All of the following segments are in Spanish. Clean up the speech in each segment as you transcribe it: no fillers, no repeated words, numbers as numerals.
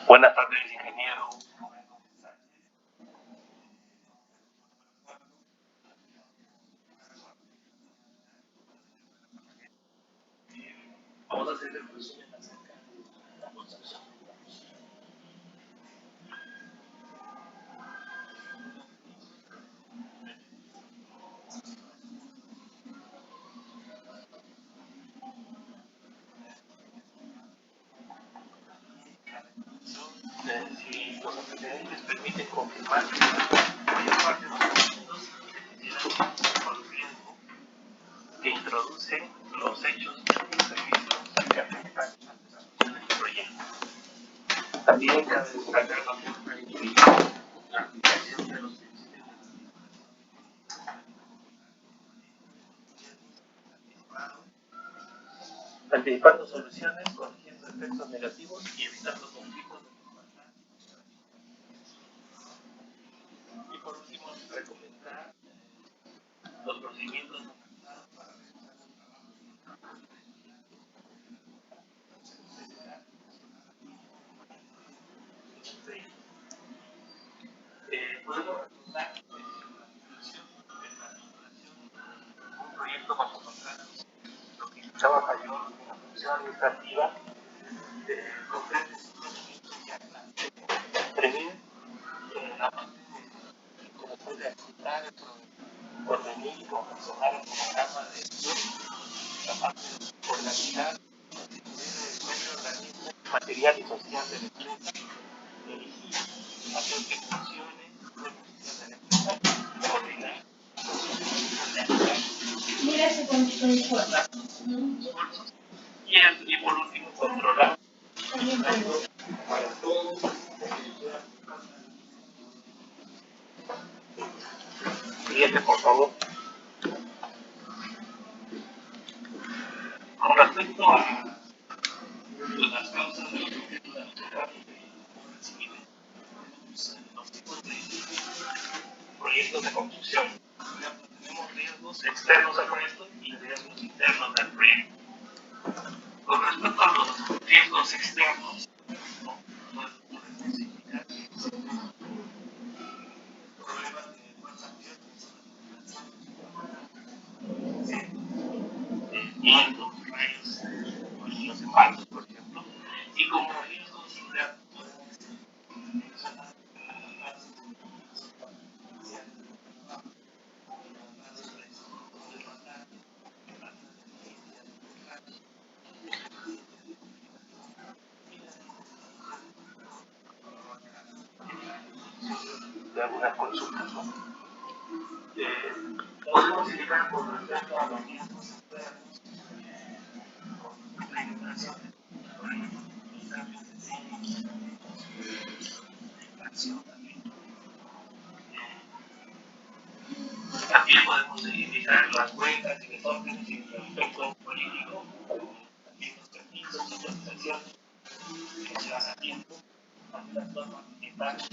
Buenas tardes, ingeniero. Vamos a hacer el resumen acerca de la construcción. Si los antecedentes permiten confirmar que la mayor parte de los documentos tienen por riesgo que introduce los hechos y servicios que afectan a este proyecto. También cabe destacar la forma en que la aplicación de los sistemas anticipando soluciones, corrigiendo efectos negativos y evitando conflictos de desigualdad. Y por último, recomendar los procedimientos normalizados para realizar el trabajo. Podemos recomendar un proyecto bajo contrato, lo que implicaba mayor función administrativa, comprende prever la parte de cómo puede aceptar el porvenir y confeccionar el programa de acción, la parte de organizar el organismo material y social de la empresa, dirigir, hacer que funcione, de la empresa, coordinar. Mira ese control. Y por último, controlar. Para todos. Siguiente, por favor. Con respecto a las causas de los conflictos de la los tipos de proyectos de construcción. Tenemos riesgos externos al proyecto y riesgos internos del proyecto. Con respecto a los riesgos externos, podemos significar problemas de fuerza vientos, rayos, los embargos, por ejemplo, y como riesgos internos de algunas consultas, ¿no? Podemos llegar con respecto a los riesgos externos, la ignorancia de también podemos identificar las huelgas y desórdenes en el aspecto político, también los permisos de autorización que se dan a tiempo, las normas ambientales,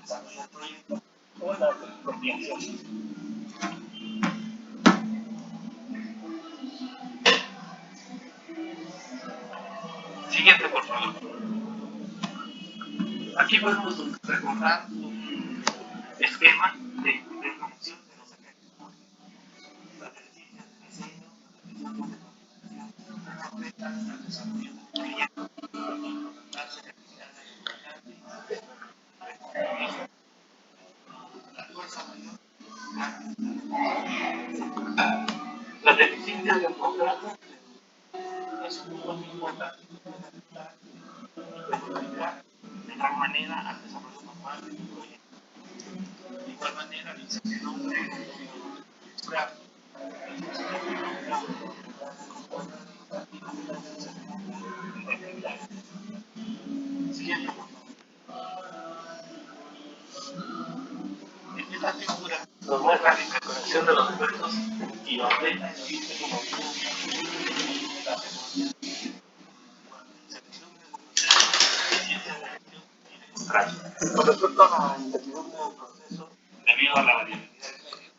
desarrollo del proyecto o la expropiación. Siguiente, por favor. Aquí podemos recordar un esquema de información de los agentes públicos. Las exigencias de diseño, al desarrollo del proyecto, la fuerza mayor, las deficiencias del contrato es un punto muy importante de tal manera al desarrollo normal del proyecto. De igual manera, la incertidumbre siguiente, por favor. En esta figura nos muestra la interconexión de los efectos y ordena el origen como con respecto a la incertidumbre del proceso, debido a la variabilidad del medio,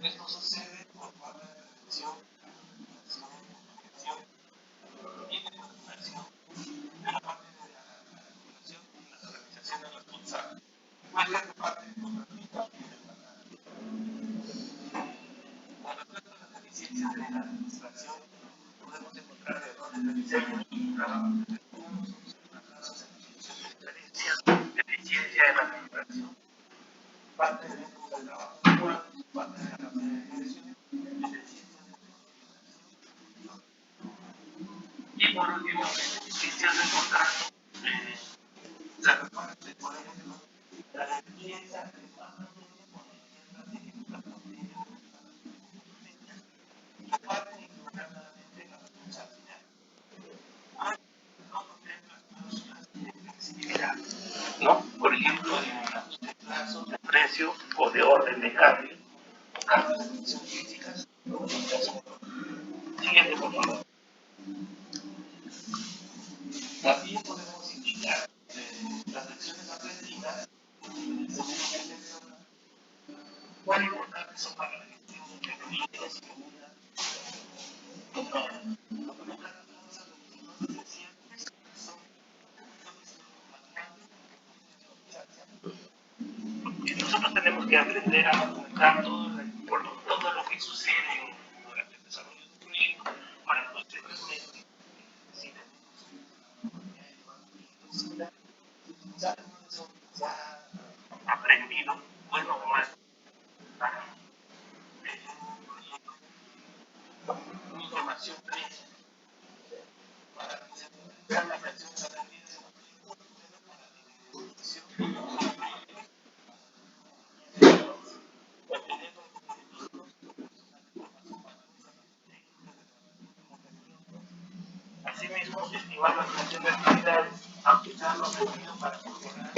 esto sucede por falta de prevención y de de diseño y trabajo de eficiencia en la administración, parte del equipo de trabajo actual, parte de la cartera de dirección, y por último, beneficios del contrato, se reparte, por ejemplo, la deficiencia de parte involuntariamente la responsabilidad. ¿No? Por ejemplo, en plazos de precio o de orden de cambio, o cambios de condiciones físicas. Siguiente, por favor. También podemos indicar las lecciones aprendidas, cuán importantes son para la gestión de riesgos y comunidad. Nosotros tenemos que aprender a documentar todo lo que sucede durante el desarrollo de un proyecto para posteriormente, si tenemos aprendido, bueno o mal, información previa para que se puedan las lecciones aprendidas asimismo, estimar la relación de actividades, aplicar los medios para mejorar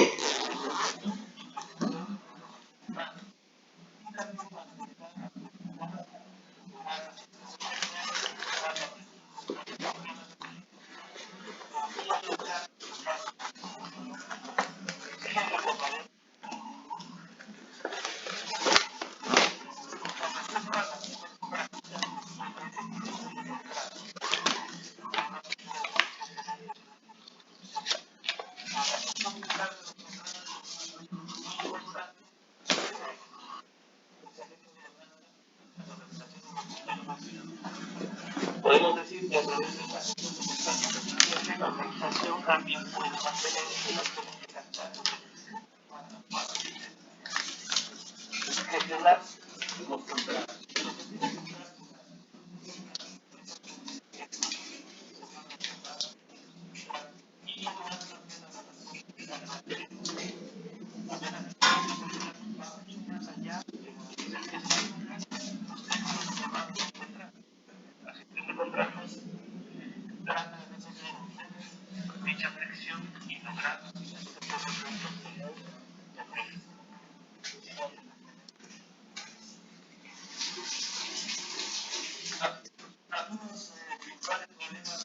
podemos decir que a través de la organización también puede mantener gestionar los contratos. Dicha flexión y lograr algunos principales problemas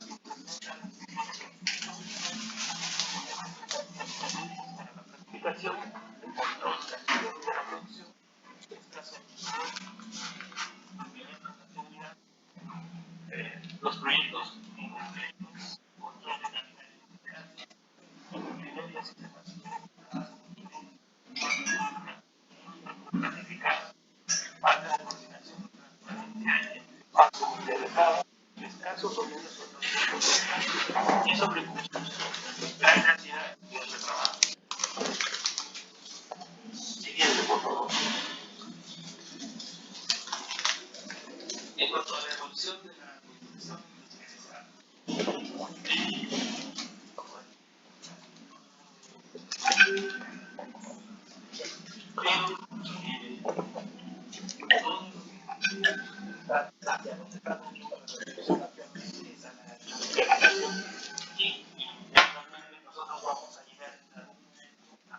para la planificación, el control de la producción, los proyectos control de planificar, falta de coordinación, paso delegado, escasos o y sobre la necesidad de trabajo. Siguiente, por favor. En cuanto a la evolución de la administración nosotros vamos a llegar a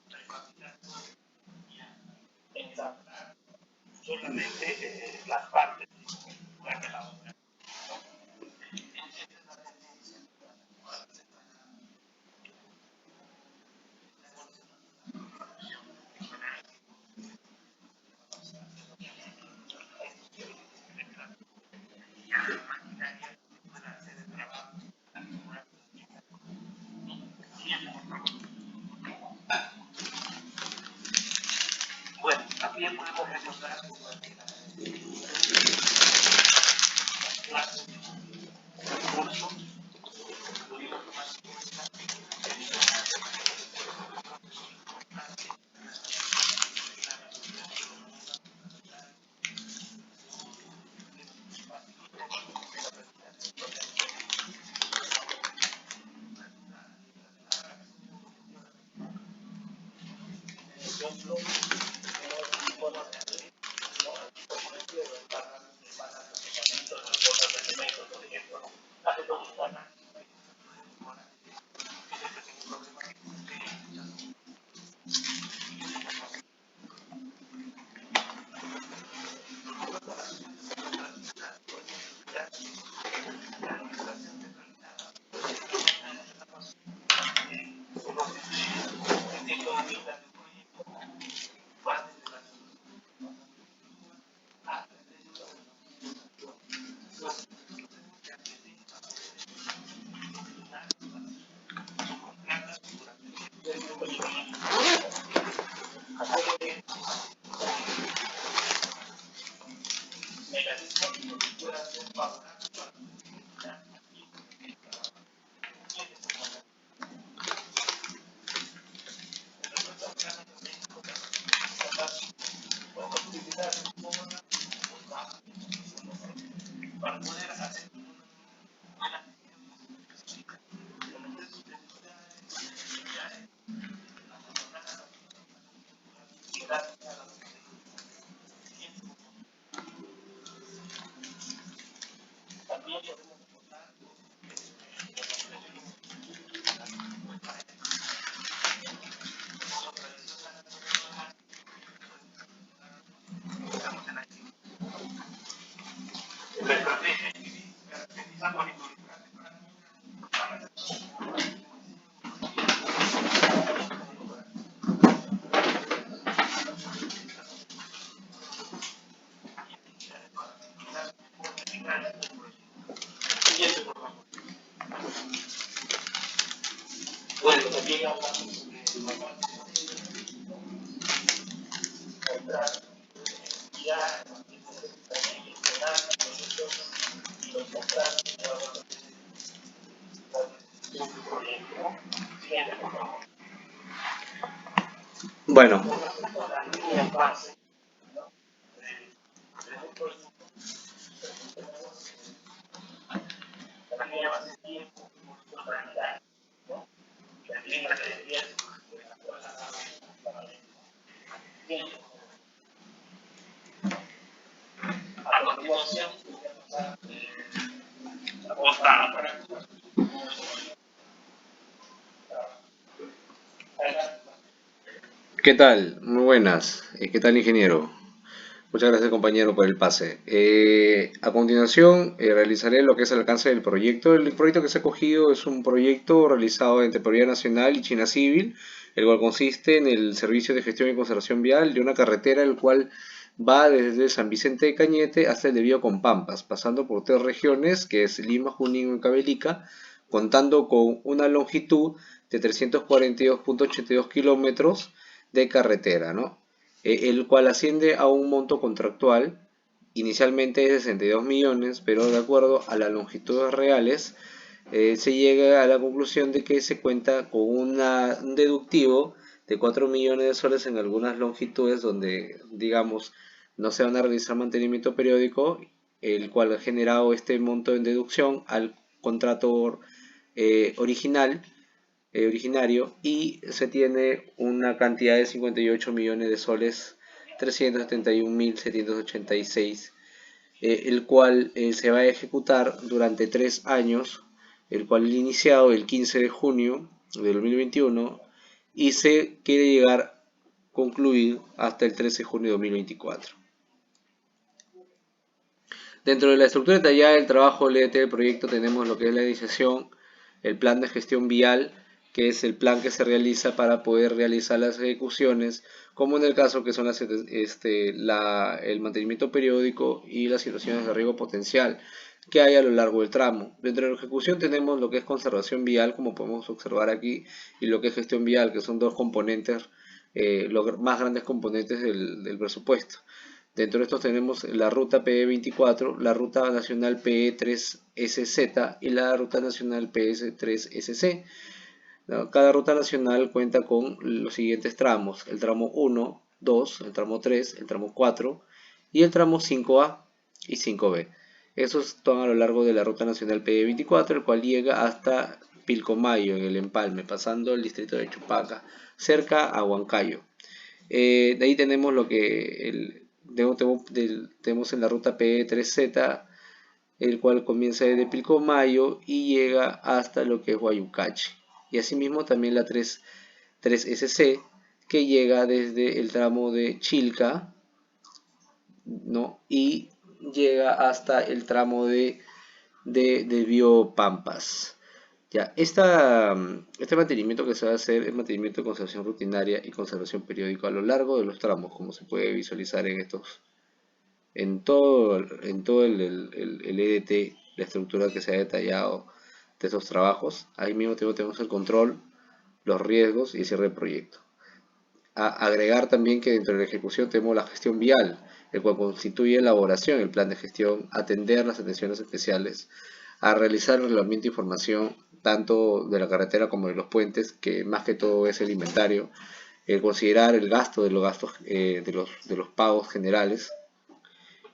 ensamblar solamente las partes de la obra. Bueno, también podemos recordar recursos ejemplo, tenemos formas de hacer, ¿no? Por ejemplo, el tratamiento de las cosas de cemento, por ejemplo, ¿no? Hace dos semanas, bueno, también hablamos sobre ya los contratos, Bueno, a continuación, ¿qué tal? Muy buenas. ¿Qué tal, ingeniero? Muchas gracias, compañero, por el pase. A continuación, realizaré lo que es el alcance del proyecto. El proyecto que se ha cogido es un proyecto realizado entre Prioridad Nacional y China Civil, el cual consiste en el servicio de gestión y conservación vial de una carretera, el cual va desde San Vicente de Cañete hasta el Desvío con Pampas, pasando por tres regiones, que es Lima, Junín y Cabelica, contando con una longitud de 342.82 kilómetros de carretera, ¿no? El cual asciende a un monto contractual, inicialmente de 62 millones, pero de acuerdo a las longitudes reales, se llega a la conclusión de que se cuenta con un deductivo de 4 millones de soles en algunas longitudes donde, digamos, no se van a realizar mantenimiento periódico, el cual ha generado este monto en deducción al contrato originario, y se tiene una cantidad de 58 millones de soles 371.786, el cual se va a ejecutar durante 3 años, el cual es iniciado el 15 de junio de 2021 y se quiere llegar a concluir hasta el 13 de junio de 2024. Dentro de la estructura detallada del trabajo LDT del proyecto tenemos lo que es la iniciación, el plan de gestión vial, que es el plan que se realiza para poder realizar las ejecuciones, como en el caso que son el mantenimiento periódico y las situaciones de riesgo potencial que hay a lo largo del tramo. Dentro de la ejecución tenemos lo que es conservación vial, como podemos observar aquí, y lo que es gestión vial, que son dos componentes, los más grandes componentes del presupuesto. Dentro de estos tenemos la ruta PE24, la ruta nacional PE3SZ y la ruta nacional PS3SC. Cada ruta nacional cuenta con los siguientes tramos: el tramo 1, 2, el tramo 3, el tramo 4 y el tramo 5A y 5B. Esos están a lo largo de la ruta nacional PE24, el cual llega hasta Pilcomayo, en el Empalme, pasando el distrito de Chupaca, cerca a Huancayo. De ahí tenemos lo que tenemos en la ruta PE3Z, el cual comienza desde Pilcomayo y llega hasta lo que es Huayucache. Y asimismo también la 3SC, que llega desde el tramo de Chilca, ¿no? Y llega hasta el tramo de Biopampas. Ya, este mantenimiento que se va a hacer es mantenimiento de conservación rutinaria y conservación periódica a lo largo de los tramos, como se puede visualizar en todo el EDT, la estructura que se ha detallado de estos trabajos. Ahí mismo tenemos el control, los riesgos y el cierre del proyecto. Agregar también que dentro de la ejecución tenemos la gestión vial, el cual constituye elaboración, el plan de gestión, atender las atenciones especiales, a realizar el relevamiento de información tanto de la carretera como de los puentes, que más que todo es el inventario, considerar el gasto de los gastos de los pagos generales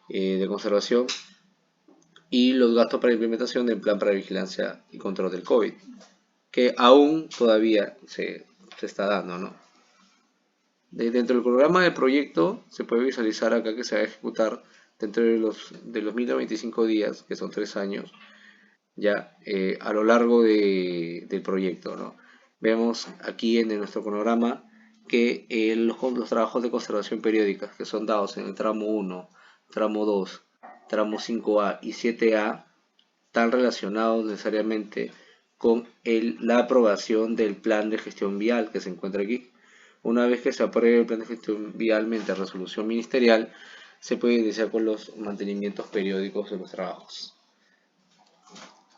de conservación y los gastos para implementación del plan para vigilancia y control del COVID, que aún todavía se está dando, ¿no? Dentro del programa del proyecto se puede visualizar acá que se va a ejecutar dentro de los 1025 días, que son 3 años, ya a lo largo del proyecto, ¿no? Vemos aquí en nuestro cronograma que los trabajos de conservación periódica que son dados en el tramo 1, tramo 2, tramo 5A y 7A están relacionados necesariamente con la aprobación del plan de gestión vial que se encuentra aquí. Una vez que se apruebe el plan de gestión vial mediante resolución ministerial, se puede iniciar con los mantenimientos periódicos de los trabajos.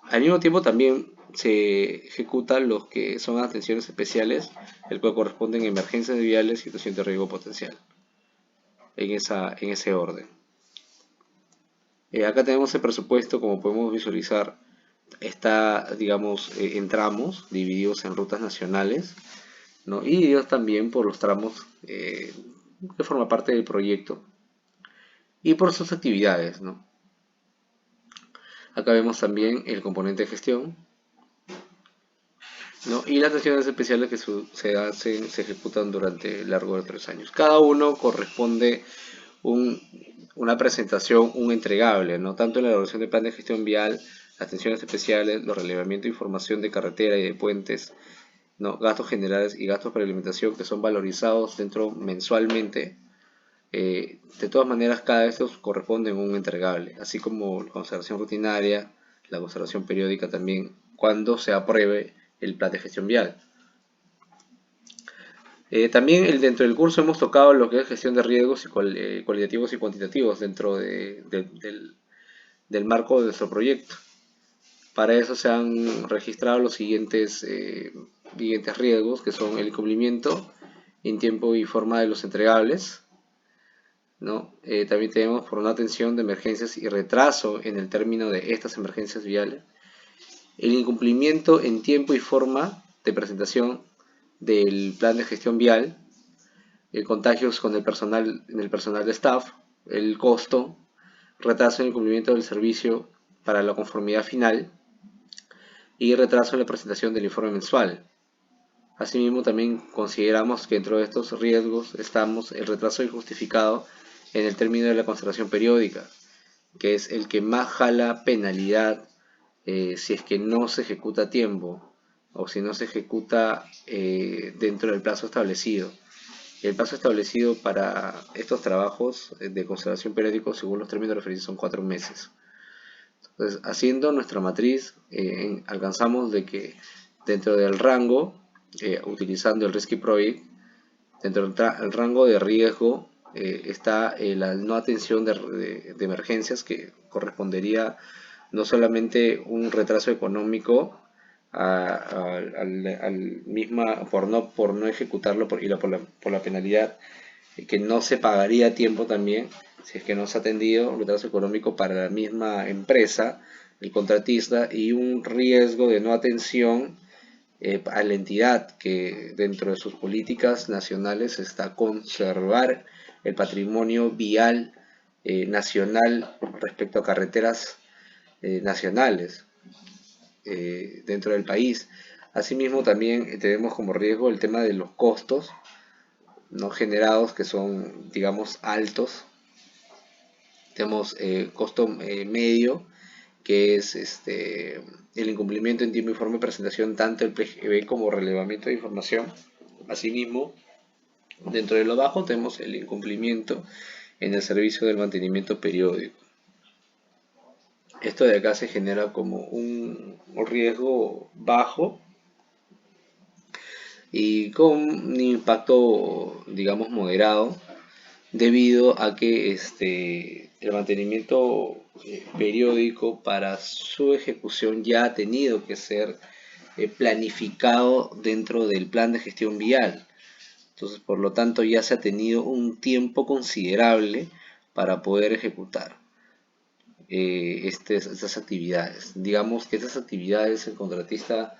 Al mismo tiempo también se ejecutan los que son atenciones especiales, el cual corresponden a emergencias viales y situación de riesgo potencial, en ese orden. Acá tenemos el presupuesto, como podemos visualizar, está, digamos, en tramos, divididos en rutas nacionales, ¿no? Y divididos también por los tramos que forman parte del proyecto y por sus actividades, ¿no? Acá vemos también el componente de gestión, ¿no? Y las acciones especiales que se ejecutan durante el largo de 3 años. Cada uno corresponde una presentación, un entregable, ¿no? Tanto en la elaboración del plan de gestión vial, las atenciones especiales, los relevamientos de información de carretera y de puentes, ¿no? Gastos generales y gastos para alimentación que son valorizados dentro mensualmente. De todas maneras, cada de estos corresponde a un entregable, así como la conservación rutinaria, la conservación periódica también, cuando se apruebe el plan de gestión vial. También dentro del curso hemos tocado lo que es gestión de riesgos cualitativos y cuantitativos dentro del marco de nuestro proyecto. Para eso se han registrado los siguientes riesgos, que son el incumplimiento en tiempo y forma de los entregables, ¿no? También tenemos por una atención de emergencias y retraso en el término de estas emergencias viales, el incumplimiento en tiempo y forma de presentación del plan de gestión vial, contagios con en el personal de staff, el costo, retraso en el cumplimiento del servicio para la conformidad final y retraso en la presentación del informe mensual. Asimismo, también consideramos que dentro de estos riesgos estamos el retraso injustificado en el término de la conservación periódica, que es el que más jala penalidad si es que no se ejecuta a tiempo o si no se ejecuta dentro del plazo establecido. El plazo establecido para estos trabajos de conservación periódica, según los términos referidos, son 4 meses. Entonces, haciendo nuestra matriz, alcanzamos de que dentro del rango, utilizando el Risky Project, dentro del rango de riesgo está la no atención de emergencias, que correspondería no solamente un retraso económico por no ejecutarlo por la penalidad que no se pagaría a tiempo también, si es que no se ha atendido, un retraso económico para la misma empresa, el contratista, y un riesgo de no atención a la entidad, que dentro de sus políticas nacionales está conservar el patrimonio vial nacional respecto a carreteras nacionales dentro del país. Asimismo, también tenemos como riesgo el tema de los costos no generados que son, digamos, altos. Tenemos costo medio, que es el incumplimiento en tiempo, informe, presentación, tanto el PGB como relevamiento de información. Asimismo, dentro de lo bajo tenemos el incumplimiento en el servicio del mantenimiento periódico. Esto de acá se genera como un riesgo bajo y con un impacto, digamos, moderado, debido a que el mantenimiento periódico para su ejecución ya ha tenido que ser planificado dentro del plan de gestión vial. Entonces, por lo tanto, ya se ha tenido un tiempo considerable para poder ejecutar estas actividades. Digamos que estas actividades el contratista,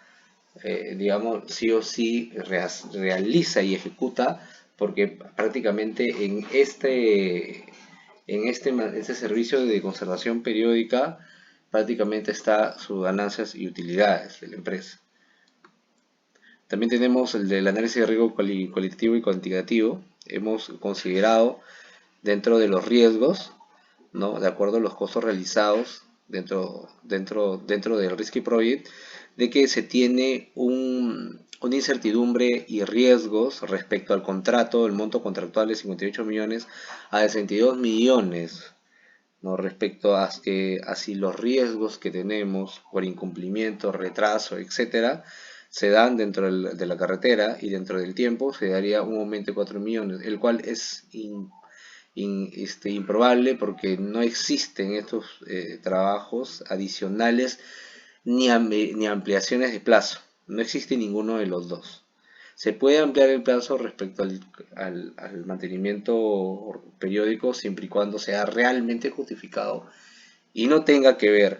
digamos, sí o sí realiza y ejecuta, porque prácticamente este servicio de conservación periódica prácticamente está sus ganancias y utilidades de la empresa. También tenemos el del análisis de riesgo cualitativo y cuantitativo. Hemos considerado dentro de los riesgos, ¿no? De acuerdo a los costos realizados dentro del Risky Project, de que se tiene una incertidumbre y riesgos respecto al contrato, el monto contractual de 58 millones a 62 millones, ¿no? Respecto a si los riesgos que tenemos por incumplimiento, retraso, etcétera, se dan dentro de la carretera y dentro del tiempo se daría un aumento de 4 millones, el cual es improbable porque no existen estos trabajos adicionales ni ampliaciones de plazo. No existe ninguno de los dos. Se puede ampliar el plazo respecto al mantenimiento periódico siempre y cuando sea realmente justificado y no tenga que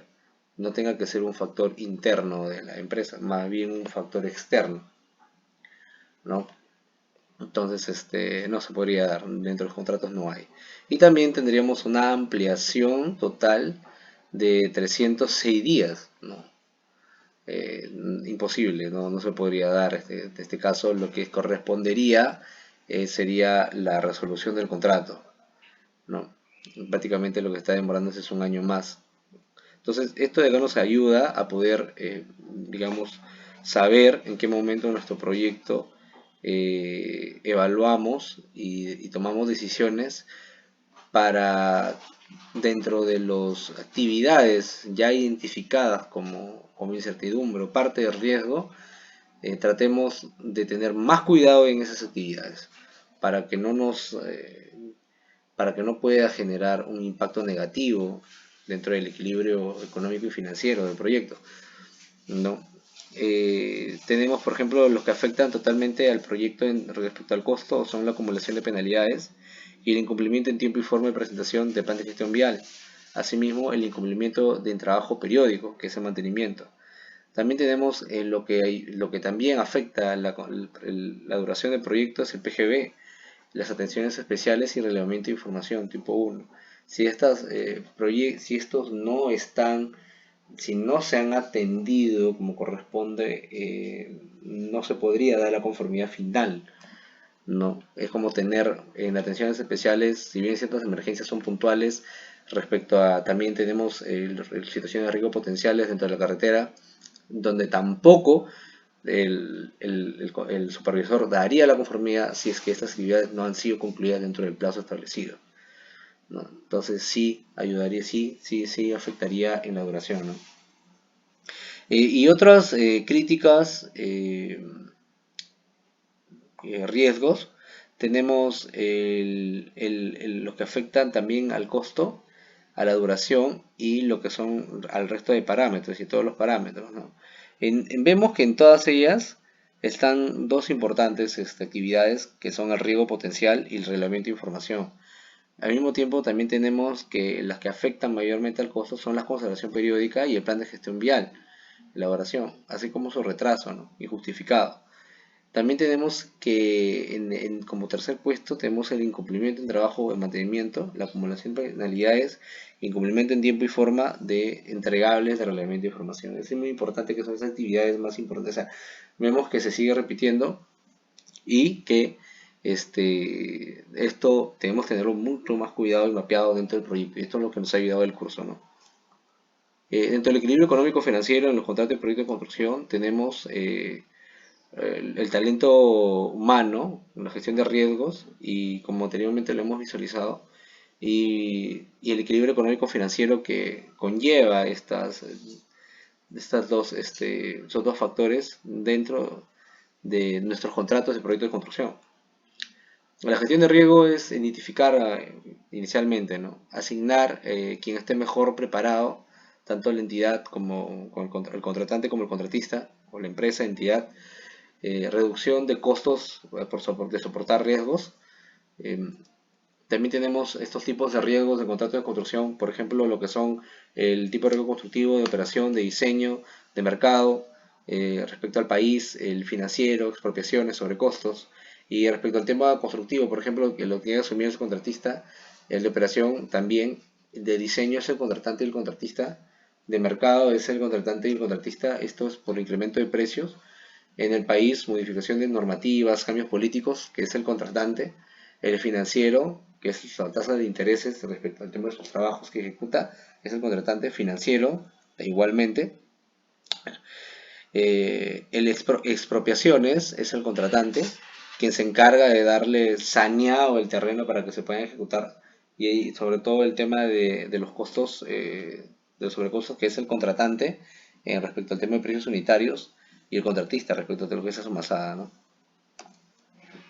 ser un factor interno de la empresa, más bien un factor externo, ¿no? Entonces, no se podría dar, dentro de los contratos no hay. Y también tendríamos una ampliación total de 306 días, ¿no? Imposible, no se podría dar. En este caso, lo que correspondería sería la resolución del contrato, ¿no? Prácticamente lo que está demorándose es un año más. Entonces, esto de acá nos ayuda a poder, digamos, saber en qué momento nuestro proyecto evaluamos y tomamos decisiones para, dentro de las actividades ya identificadas como incertidumbre o parte de riesgo, tratemos de tener más cuidado en esas actividades para que para que no pueda generar un impacto negativo dentro del equilibrio económico y financiero del proyecto, ¿no? Tenemos, por ejemplo, los que afectan totalmente al proyecto respecto al costo son la acumulación de penalidades y el incumplimiento en tiempo y forma de presentación de plan de gestión vial. Asimismo, el incumplimiento de trabajo periódico, que es el mantenimiento. También tenemos lo que también afecta la duración del proyecto es el PGB, las atenciones especiales y relevamiento de información tipo 1. Si estos si no se han atendido como corresponde, no se podría dar la conformidad final, ¿no? Es como tener en atenciones especiales, si bien ciertas emergencias son puntuales, respecto a también tenemos situaciones de riesgo potenciales dentro de la carretera, donde tampoco el supervisor daría la conformidad si es que estas actividades no han sido concluidas dentro del plazo establecido, ¿no? Entonces sí ayudaría, sí afectaría en la duración, ¿no? Y otras críticas, riesgos, tenemos los que afectan también al costo, a la duración y lo que son al resto de parámetros y todos los parámetros, ¿no? Vemos que en todas ellas están dos importantes actividades que son el riesgo potencial y el reglamento de información. Al mismo tiempo también tenemos que las que afectan mayormente al costo son la conservación periódica y el plan de gestión vial, elaboración, así como su retraso, ¿no? Injustificado. También tenemos que como tercer puesto tenemos el incumplimiento en trabajo de mantenimiento, la acumulación de penalidades, incumplimiento en tiempo y forma de entregables de reglamento de información. Es muy importante que son esas actividades más importantes. O sea, vemos que se sigue repitiendo y que Esto tenemos que tenerlo mucho más cuidado y mapeado dentro del proyecto. Y esto es lo que nos ha ayudado el curso, ¿no? Dentro del equilibrio económico financiero en los contratos de proyecto de construcción tenemos el talento humano, la gestión de riesgos y como anteriormente lo hemos visualizado, y el equilibrio económico financiero que conlleva estos dos factores dentro de nuestros contratos de proyecto de construcción. La gestión de riesgo es identificar inicialmente, ¿no? Asignar quien esté mejor preparado, tanto la entidad como el contratante como el contratista, o la empresa, entidad, reducción de costos de soportar riesgos. Eh, También tenemos estos tipos de riesgos de contrato de construcción, por ejemplo, lo que son el tipo de riesgo constructivo, de operación, de diseño, de mercado, respecto al país, el financiero, expropiaciones sobre costos. Y respecto al tema constructivo, por ejemplo, que lo tiene que asumir el contratista, el de operación también, de diseño es el contratante y el contratista, de mercado es el contratante y el contratista, esto es por incremento de precios en el país, modificación de normativas, cambios políticos, que es el contratante, el financiero, que es la tasa de intereses respecto al tema de sus trabajos que ejecuta, es el contratante financiero, igualmente. Expropiaciones es el contratante, quien se encarga de darle saneado el terreno para que se pueda ejecutar, y sobre todo el tema de los costos, de los sobrecostos, que es el contratante respecto al tema de precios unitarios, y el contratista respecto a lo que es su masada, ¿no?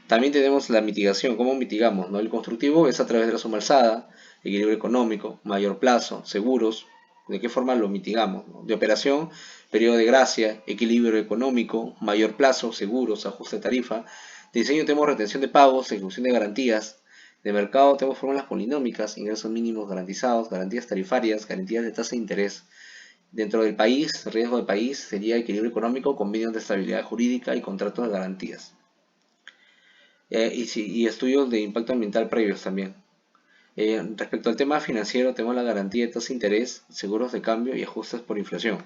También tenemos la mitigación, ¿cómo mitigamos? ¿No? El constructivo es a través de la suma alzada, equilibrio económico, mayor plazo, seguros. ¿De qué forma lo mitigamos? ¿No? De operación, periodo de gracia, equilibrio económico, mayor plazo, seguros, ajuste de tarifa. De diseño tenemos retención de pagos, ejecución de garantías. De mercado tenemos fórmulas polinómicas, ingresos mínimos garantizados, garantías tarifarias, garantías de tasa de interés. Dentro del país, riesgo del país sería equilibrio económico, convenios de estabilidad jurídica y contratos de garantías. Y estudios de impacto ambiental previos también. Respecto al tema financiero, tenemos la garantía de tasa de interés, seguros de cambio y ajustes por inflación.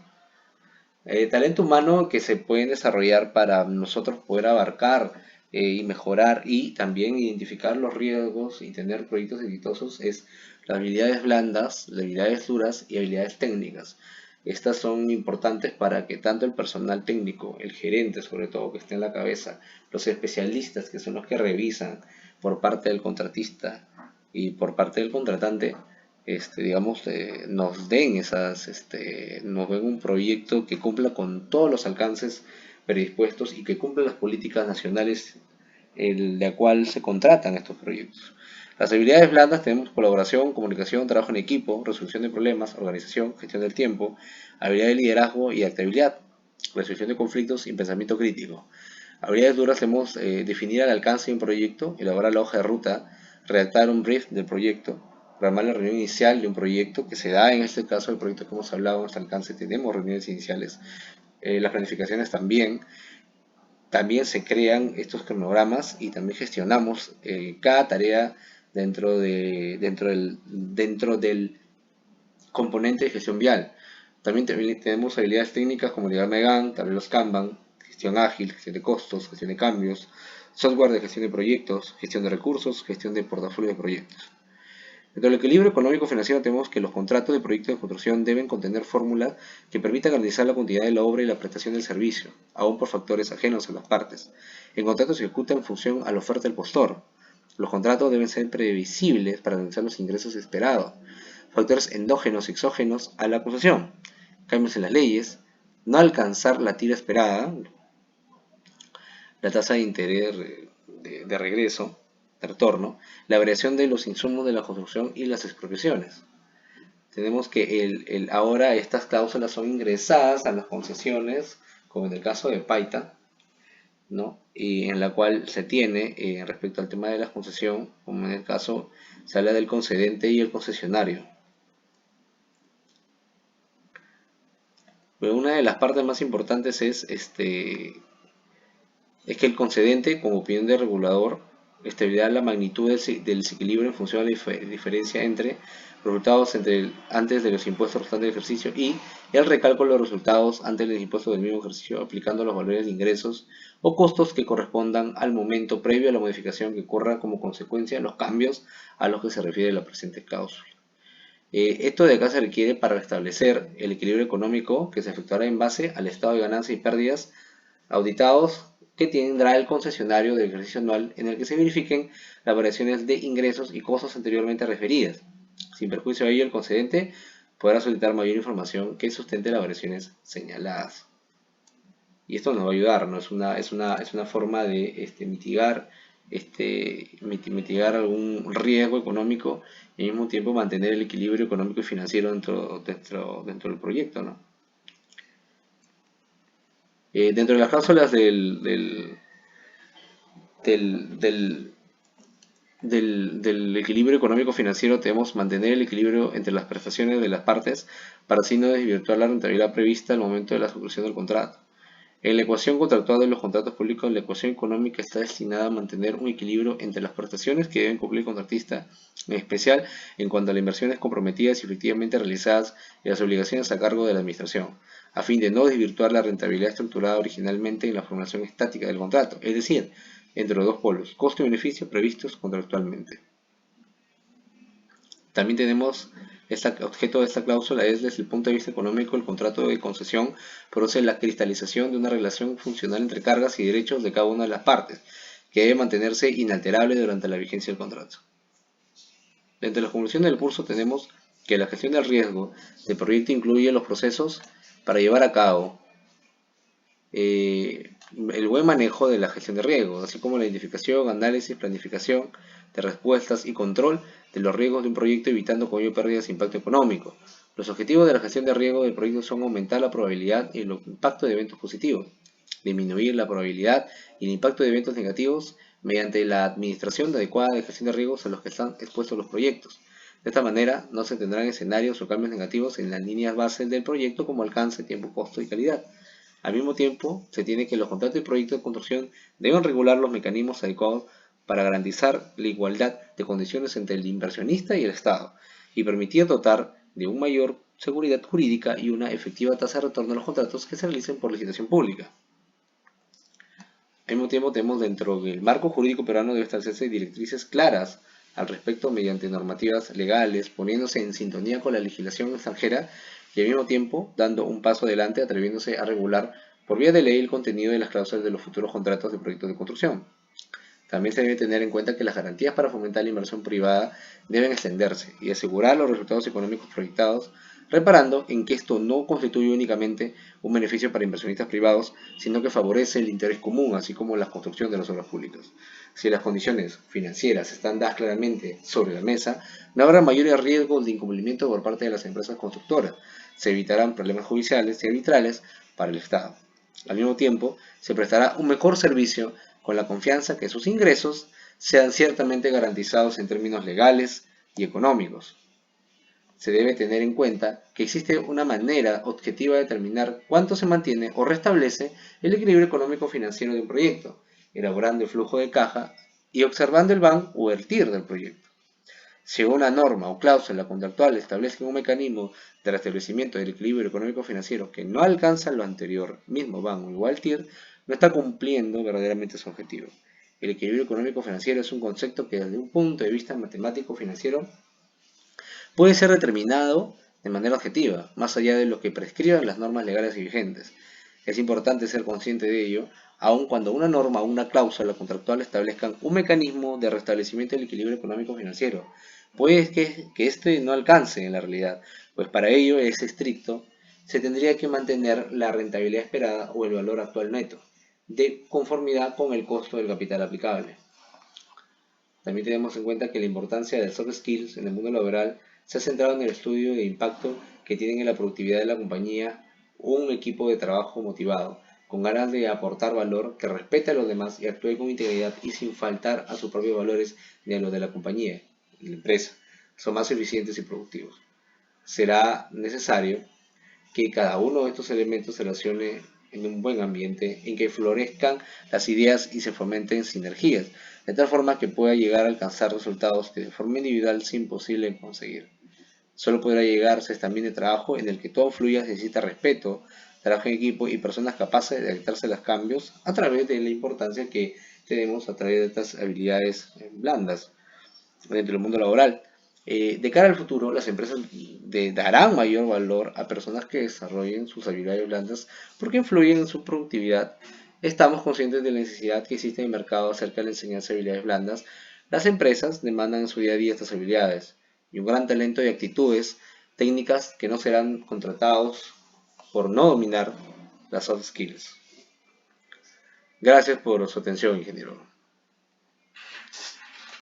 Talento humano que se pueden desarrollar para nosotros poder abarcar y mejorar y también identificar los riesgos y tener proyectos exitosos es las habilidades blandas, las habilidades duras y habilidades técnicas. Estas son importantes para que tanto el personal técnico, el gerente sobre todo que esté en la cabeza, los especialistas que son los que revisan por parte del contratista y por parte del contratante, digamos, nos den un proyecto que cumpla con todos los alcances predispuestos y que cumpla las políticas nacionales de la cual se contratan estos proyectos. Las habilidades blandas tenemos colaboración, comunicación, trabajo en equipo, resolución de problemas, organización, gestión del tiempo, habilidad de liderazgo y adaptabilidad, resolución de conflictos y pensamiento crítico. Habilidades duras tenemos definir el alcance de un proyecto, elaborar la hoja de ruta, redactar un brief del proyecto, programar la reunión inicial de un proyecto que se da en este caso del proyecto que hemos hablado, en este alcance tenemos reuniones iniciales, las planificaciones también. También se crean estos cronogramas y también gestionamos cada tarea dentro del componente de gestión vial. También tenemos habilidades técnicas como diagrama de Gantt, tableros Kanban, gestión ágil, gestión de costos, gestión de cambios, software de gestión de proyectos, gestión de recursos, gestión de portafolio de proyectos. Dentro del equilibrio económico financiero tenemos que los contratos de proyectos de construcción deben contener fórmulas que permitan garantizar la continuidad de la obra y la prestación del servicio, aun por factores ajenos a las partes. El contrato se ejecuta en función a la oferta del postor. Los contratos deben ser previsibles para garantizar los ingresos esperados. Factores endógenos y exógenos a la concesión. Cambios en las leyes. No alcanzar la tira esperada, la tasa de interés de regreso, de retorno, la variación de los insumos de la construcción y las expropiaciones. Tenemos que ahora estas cláusulas son ingresadas a las concesiones, como en el caso de Paita, ¿no? Y en la cual se tiene, respecto al tema de la concesión, como en el caso, se habla del concedente y el concesionario. Pero una de las partes más importantes es que el concedente, como opinión del regulador, estabilidad la magnitud del desequilibrio en función de la diferencia entre resultados antes de los impuestos restantes del ejercicio y el recálculo de los resultados antes de los impuestos del mismo ejercicio aplicando los valores de ingresos o costos que correspondan al momento previo a la modificación que ocurra como consecuencia de los cambios a los que se refiere la presente cláusula. Esto de acá se requiere para restablecer el equilibrio económico que se efectuará en base al estado de ganancias y pérdidas auditados que tendrá el concesionario del ejercicio anual en el que se verifiquen las variaciones de ingresos y costos anteriormente referidas. Sin perjuicio de ello, el concedente podrá solicitar mayor información que sustente las variaciones señaladas. Y esto nos va a ayudar, ¿no? Es una forma de mitigar algún riesgo económico y al mismo tiempo mantener el equilibrio económico y financiero dentro del proyecto, ¿no? Dentro de las cláusulas del, del, del equilibrio económico financiero debemos mantener el equilibrio entre las prestaciones de las partes para así no desvirtuar la rentabilidad prevista al momento de la conclusión del contrato. En la ecuación contractual de los contratos públicos, la ecuación económica está destinada a mantener un equilibrio entre las prestaciones que deben cumplir el contratista, en especial en cuanto a las inversiones comprometidas y efectivamente realizadas y las obligaciones a cargo de la administración, a fin de no desvirtuar la rentabilidad estructurada originalmente en la formulación estática del contrato, es decir, entre los dos polos, costo y beneficio previstos contractualmente. También tenemos objeto de esta cláusula es desde el punto de vista económico el contrato de concesión produce la cristalización de una relación funcional entre cargas y derechos de cada una de las partes, que debe mantenerse inalterable durante la vigencia del contrato. Dentro de la conclusión del curso tenemos que la gestión del riesgo del proyecto incluye los procesos para llevar a cabo el buen manejo de la gestión de riesgos, así como la identificación, análisis, planificación de respuestas y control de los riesgos de un proyecto, evitando con ello pérdidas de impacto económico. Los objetivos de la gestión de riesgo del proyecto son aumentar la probabilidad y el impacto de eventos positivos, disminuir la probabilidad y el impacto de eventos negativos mediante la administración adecuada de gestión de riesgos a los que están expuestos los proyectos. De esta manera, no se tendrán escenarios o cambios negativos en las líneas bases del proyecto como alcance, tiempo, costo y calidad. Al mismo tiempo, se tiene que los contratos de proyecto de construcción deben regular los mecanismos adecuados para garantizar la igualdad de condiciones entre el inversionista y el Estado y permitir dotar de una mayor seguridad jurídica y una efectiva tasa de retorno a los contratos que se realicen por licitación pública. Al mismo tiempo, tenemos dentro del marco jurídico peruano debe establecerse directrices claras al respecto mediante normativas legales, poniéndose en sintonía con la legislación extranjera y al mismo tiempo dando un paso adelante atreviéndose a regular por vía de ley el contenido de las cláusulas de los futuros contratos de proyectos de construcción. También se debe tener en cuenta que las garantías para fomentar la inversión privada deben extenderse y asegurar los resultados económicos proyectados, reparando en que esto no constituye únicamente un beneficio para inversionistas privados, sino que favorece el interés común, así como la construcción de las obras públicas. Si las condiciones financieras están dadas claramente sobre la mesa, no habrá mayores riesgos de incumplimiento por parte de las empresas constructoras. Se evitarán problemas judiciales y arbitrales para el Estado. Al mismo tiempo, se prestará un mejor servicio con la confianza que sus ingresos sean ciertamente garantizados en términos legales y económicos. Se debe tener en cuenta que existe una manera objetiva de determinar cuánto se mantiene o restablece el equilibrio económico-financiero de un proyecto, elaborando el flujo de caja y observando el van o el TIR del proyecto. Si una norma o cláusula contractual establece un mecanismo de restablecimiento del equilibrio económico-financiero que no alcanza lo anterior, mismo van o igual TIR, no está cumpliendo verdaderamente su objetivo. El equilibrio económico-financiero es un concepto que desde un punto de vista matemático-financiero puede ser determinado de manera objetiva, más allá de lo que prescriban las normas legales y vigentes. Es importante ser consciente de ello, aun cuando una norma o una cláusula contractual establezcan un mecanismo de restablecimiento del equilibrio económico-financiero. Puede que este no alcance en la realidad, pues para ello es estricto, se tendría que mantener la rentabilidad esperada o el valor actual neto, de conformidad con el costo del capital aplicable. También tenemos en cuenta que la importancia de soft skills en el mundo laboral se ha centrado en el estudio de impacto que tienen en la productividad de la compañía un equipo de trabajo motivado, con ganas de aportar valor, que respete a los demás y actúe con integridad y sin faltar a sus propios valores ni a los de la compañía y la empresa. Son más eficientes y productivos. Será necesario que cada uno de estos elementos se relacione en un buen ambiente en que florezcan las ideas y se fomenten sinergias, de tal forma que pueda llegar a alcanzar resultados que de forma individual es imposible conseguir. Solo podrá llegarse a este ambiente de trabajo en el que todo fluya, se necesita respeto, trabajo en equipo y personas capaces de adaptarse a los cambios a través de la importancia que tenemos a través de estas habilidades blandas dentro del mundo laboral. De cara al futuro, las empresas darán mayor valor a personas que desarrollen sus habilidades blandas porque influyen en su productividad. Estamos conscientes de la necesidad que existe en el mercado acerca de la enseñanza de habilidades blandas. Las empresas demandan en su día a día estas habilidades y un gran talento y actitudes técnicas que no serán contratados por no dominar las soft skills. Gracias por su atención, ingeniero.